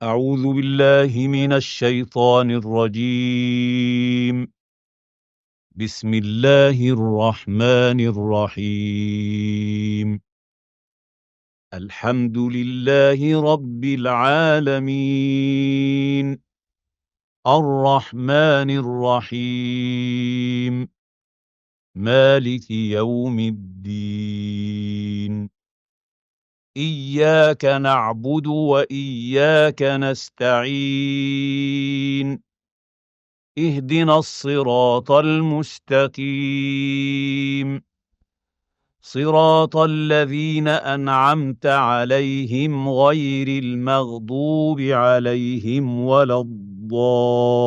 أعوذ بالله من الشيطان الرجيم. بسم الله الرحمن الرحيم. الحمد لله رب العالمين، الرحمن الرحيم، مالك يوم الدين. إياك نعبد وإياك نستعين. اهدنا الصراط المستقيم، صراط الذين أنعمت عليهم غير المغضوب عليهم ولا الضالين.